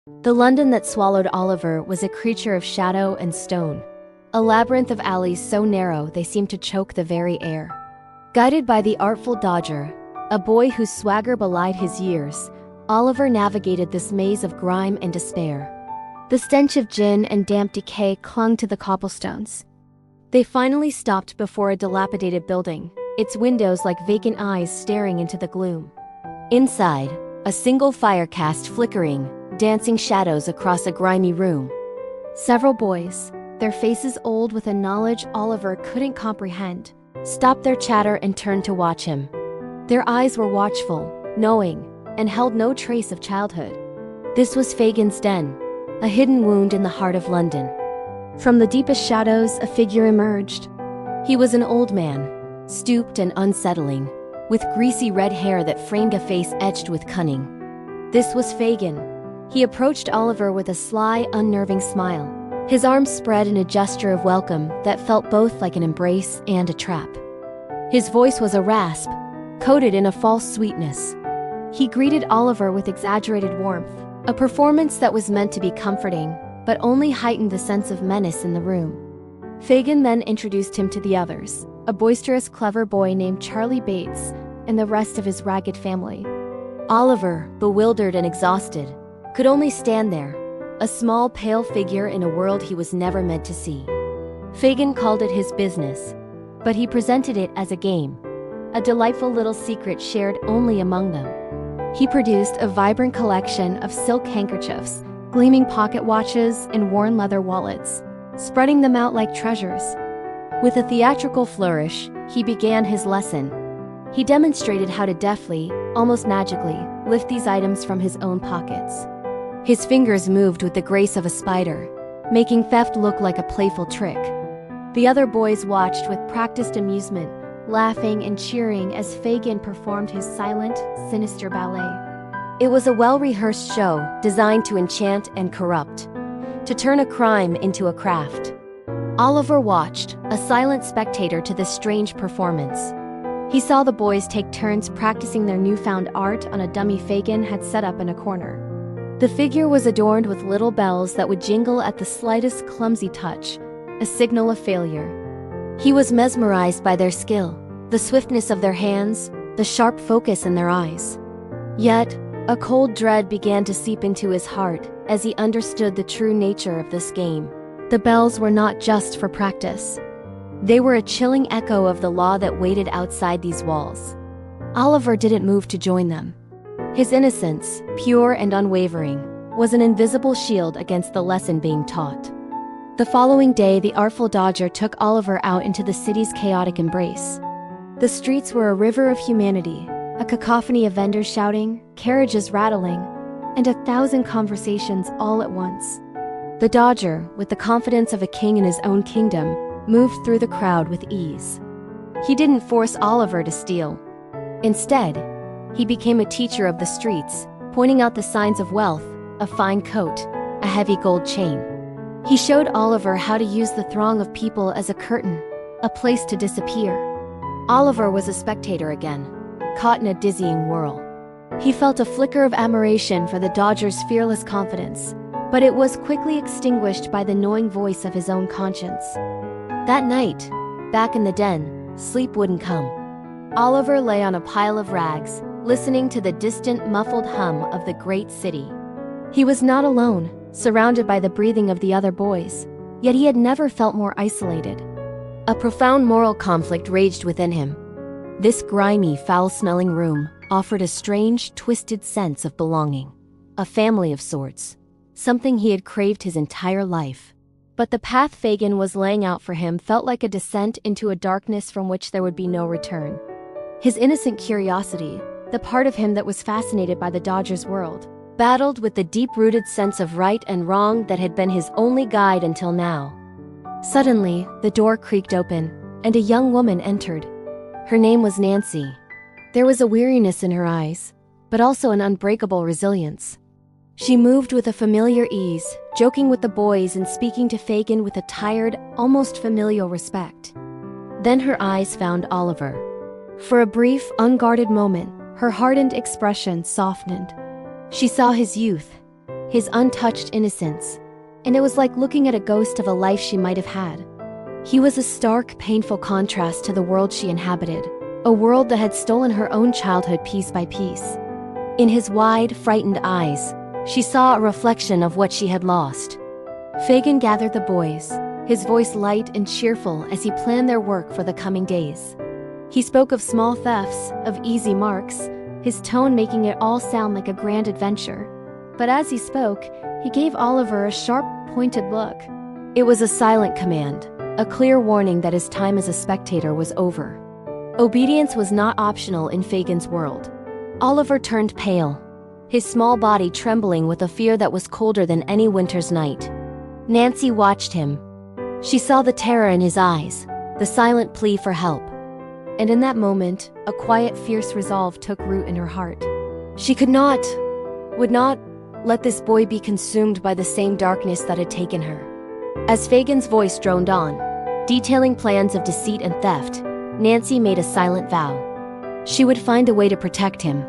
The London that swallowed Oliver was a creature of shadow and stone, a labyrinth of alleys so narrow they seemed to choke the very air. Guided by the artful Dodger, a boy whose swagger belied his years, Oliver navigated this maze of grime and despair. The stench of gin and damp decay clung to the cobblestones. They finally stopped before a dilapidated building, its windows like vacant eyes staring into the gloom. Inside, a single fire cast flickering, dancing shadows across a grimy room. Several boys, their faces old with a knowledge Oliver couldn't comprehend, stopped their chatter and turned to watch him. Their eyes were watchful, knowing, and held no trace of childhood. This was Fagin's den, a hidden wound in the heart of London. From the deepest shadows, a figure emerged. He was an old man, stooped and unsettling, with greasy red hair that framed a face etched with cunning. This was Fagin. He approached Oliver with a sly, unnerving smile, his arms spread in a gesture of welcome that felt both like an embrace and a trap. His voice was a rasp, coated in a false sweetness. He greeted Oliver with exaggerated warmth, a performance that was meant to be comforting, but only heightened the sense of menace in the room. Fagin then introduced him to the others, a boisterous, clever boy named Charlie Bates, and the rest of his ragged family. Oliver, bewildered and exhausted, could only stand there, a small, pale figure in a world he was never meant to see. Fagin called it his business, but he presented it as a game, a delightful little secret shared only among them. He produced a vibrant collection of silk handkerchiefs, gleaming pocket watches, and worn leather wallets, spreading them out like treasures. With a theatrical flourish, he began his lesson. He demonstrated how to deftly, almost magically, lift these items from his own pockets. His fingers moved with the grace of a spider, making theft look like a playful trick. The other boys watched with practiced amusement, laughing and cheering as Fagin performed his silent, sinister ballet. It was a well-rehearsed show designed to enchant and corrupt, to turn a crime into a craft. Oliver watched, a silent spectator to this strange performance. He saw the boys take turns practicing their newfound art on a dummy Fagin had set up in a corner. The figure was adorned with little bells that would jingle at the slightest clumsy touch, a signal of failure. He was mesmerized by their skill, the swiftness of their hands, the sharp focus in their eyes. Yet, a cold dread began to seep into his heart as he understood the true nature of this game. The bells were not just for practice. They were a chilling echo of the law that waited outside these walls. Oliver didn't move to join them. His innocence, pure and unwavering, was an invisible shield against the lesson being taught. The following day, the artful Dodger took Oliver out into the city's chaotic embrace. The streets were a river of humanity, a cacophony of vendors shouting, carriages rattling, and 1,000 conversations all at once. The Dodger, with the confidence of a king in his own kingdom, moved through the crowd with ease. He didn't force Oliver to steal. Instead, he became a teacher of the streets, pointing out the signs of wealth, a fine coat, a heavy gold chain. He showed Oliver how to use the throng of people as a curtain, a place to disappear. Oliver was a spectator again, caught in a dizzying whirl. He felt a flicker of admiration for the Dodger's fearless confidence, but it was quickly extinguished by the gnawing voice of his own conscience. That night, back in the den, sleep wouldn't come. Oliver lay on a pile of rags, listening to the distant, muffled hum of the great city. He was not alone, surrounded by the breathing of the other boys, yet he had never felt more isolated. A profound moral conflict raged within him. This grimy, foul-smelling room offered a strange, twisted sense of belonging, a family of sorts, something he had craved his entire life. But the path Fagin was laying out for him felt like a descent into a darkness from which there would be no return. His innocent curiosity, the part of him that was fascinated by the Dodger's world, battled with the deep-rooted sense of right and wrong that had been his only guide until now. Suddenly, the door creaked open, and a young woman entered. Her name was Nancy. There was a weariness in her eyes, but also an unbreakable resilience. She moved with a familiar ease, joking with the boys and speaking to Fagin with a tired, almost familial respect. Then her eyes found Oliver. For a brief, unguarded moment, her hardened expression softened. She saw his youth, his untouched innocence, and it was like looking at a ghost of a life she might have had. He was a stark, painful contrast to the world she inhabited, a world that had stolen her own childhood piece by piece. In his wide, frightened eyes, she saw a reflection of what she had lost. Fagin gathered the boys, his voice light and cheerful as he planned their work for the coming days. He spoke of small thefts, of easy marks, his tone making it all sound like a grand adventure. But as he spoke, he gave Oliver a sharp, pointed look. It was a silent command, a clear warning that his time as a spectator was over. Obedience was not optional in Fagin's world. Oliver turned pale, his small body trembling with a fear that was colder than any winter's night. Nancy watched him. She saw the terror in his eyes, the silent plea for help. And in that moment, a quiet, fierce resolve took root in her heart. She would not, let this boy be consumed by the same darkness that had taken her. As Fagin's voice droned on, detailing plans of deceit and theft, Nancy made a silent vow. She would find a way to protect him.